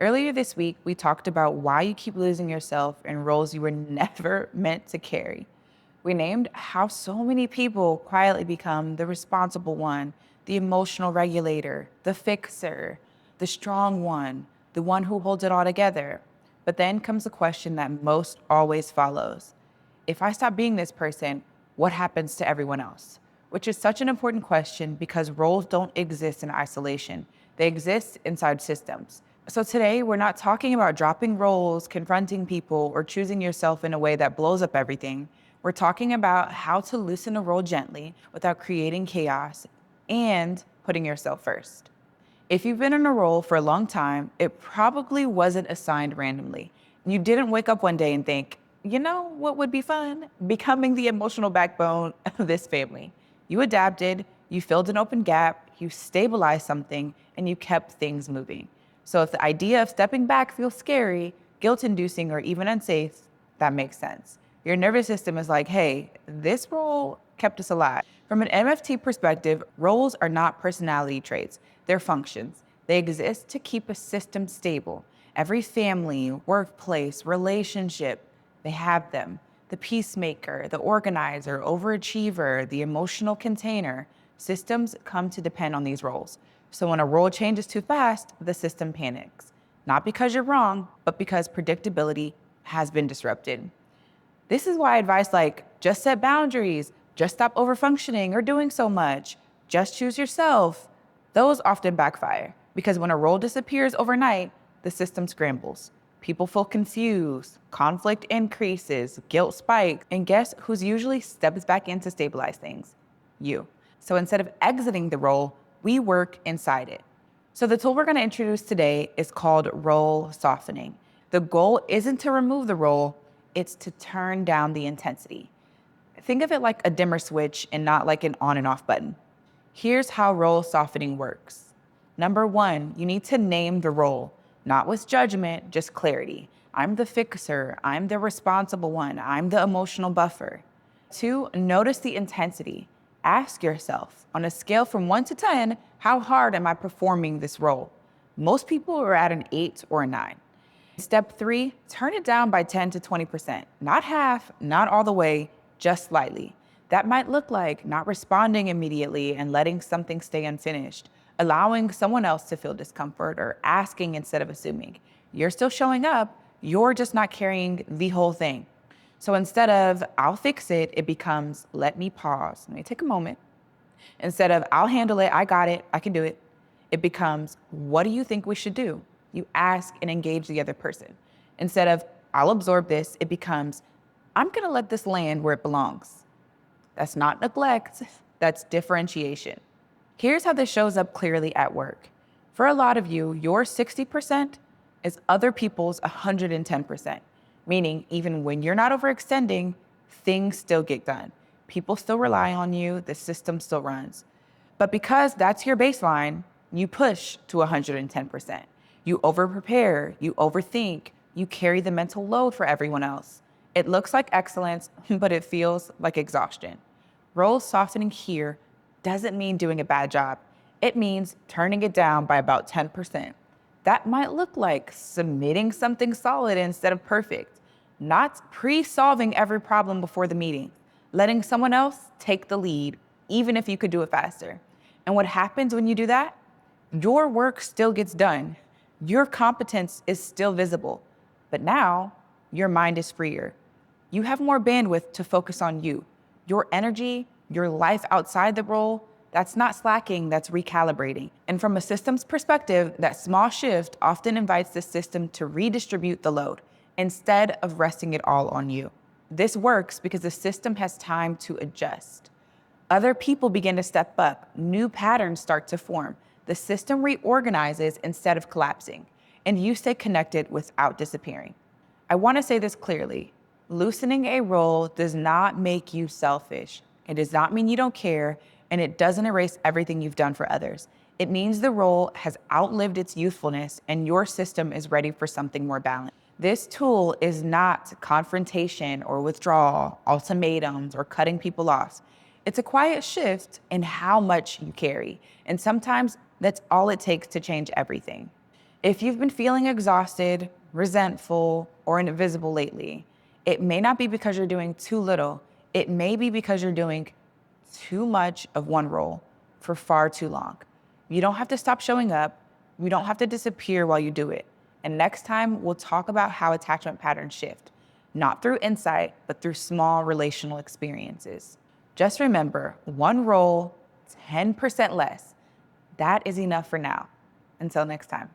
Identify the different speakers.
Speaker 1: Earlier this week, we talked about why you keep losing yourself in roles you were never meant to carry. We named how so many people quietly become the responsible one, the emotional regulator, the fixer, the strong one, the one who holds it all together. But then comes the question that most always follows: if I stop being this person, what happens to everyone else? Which is such an important question because roles don't exist in isolation, they exist inside systems. So today, we're not talking about dropping roles, confronting people, or choosing yourself in a way that blows up everything. We're talking about how to loosen a role gently without creating chaos and putting yourself first. If you've been in a role for a long time, it probably wasn't assigned randomly. You didn't wake up one day and think, you know what would be fun? Becoming the emotional backbone of this family. You adapted, you filled an open gap, you stabilized something, and you kept things moving. So if the idea of stepping back feels scary, guilt-inducing, or even unsafe, that makes sense. Your nervous system is like, hey, this role kept us alive. From an MFT perspective, roles are not personality traits, they're functions. They exist to keep a system stable. Every family, workplace, relationship, they have them. The peacemaker, the organizer, overachiever, the emotional container. Systems come to depend on these roles. So when a role changes too fast, the system panics. Not because you're wrong, but because predictability has been disrupted. This is why advice like just set boundaries, just stop overfunctioning or doing so much, just choose yourself, those often backfire because when a role disappears overnight, the system scrambles. People feel confused, conflict increases, guilt spikes, and guess who's usually steps back in to stabilize things? You. So instead of exiting the role, we work inside it. So the tool we're going to introduce today is called role softening. The goal isn't to remove the role, it's to turn down the intensity. Think of it like a dimmer switch and not like an on and off button. Here's how role softening works. Number one, you need to name the role, not with judgment, just clarity. I'm the fixer, I'm the responsible one, I'm the emotional buffer. Two, notice the intensity. Ask yourself, on a scale from 1 to 10, how hard am I performing this role? Most people are at an 8 or a 9. Step three, turn it down by 10 to 20%. Not half, not all the way, just slightly. That might look like not responding immediately and letting something stay unfinished, allowing someone else to feel discomfort, or asking instead of assuming. You're still showing up, you're just not carrying the whole thing. So instead of I'll fix it, it becomes let me pause, let me take a moment. Instead of I'll handle it, I got it, I can do it, it becomes what do you think we should do? You ask and engage the other person. Instead of I'll absorb this, it becomes I'm gonna let this land where it belongs. That's not neglect, that's differentiation. Here's how this shows up clearly at work. For a lot of you, your 60% is other people's 110%, meaning even when you're not overextending, things still get done. People still rely on you, the system still runs. But because that's your baseline, you push to 110%. You overprepare, you overthink, you carry the mental load for everyone else. It looks like excellence, but it feels like exhaustion. Role softening here doesn't mean doing a bad job. It means turning it down by about 10%. That might look like submitting something solid instead of perfect, not pre-solving every problem before the meeting, letting someone else take the lead, even if you could do it faster. And what happens when you do that? Your work still gets done. Your competence is still visible, but now your mind is freer. You have more bandwidth to focus on you. Your energy, your life outside the role, that's not slacking, that's recalibrating. And from a systems perspective, that small shift often invites the system to redistribute the load instead of resting it all on you. This works because the system has time to adjust. Other people begin to step up, new patterns start to form. The system reorganizes instead of collapsing, and you stay connected without disappearing. I want to say this clearly. Loosening a role does not make you selfish. It does not mean you don't care, and it doesn't erase everything you've done for others. It means the role has outlived its youthfulness, and your system is ready for something more balanced. This tool is not confrontation or withdrawal, ultimatums, or cutting people off. It's a quiet shift in how much you carry, and sometimes that's all it takes to change everything. If you've been feeling exhausted, resentful, or invisible lately, it may not be because you're doing too little. It may be because you're doing too much of one role for far too long. You don't have to stop showing up. You don't have to disappear while you do it. And next time, we'll talk about how attachment patterns shift, not through insight, but through small relational experiences. Just remember, one role, 10% less. That is enough for now. Until next time.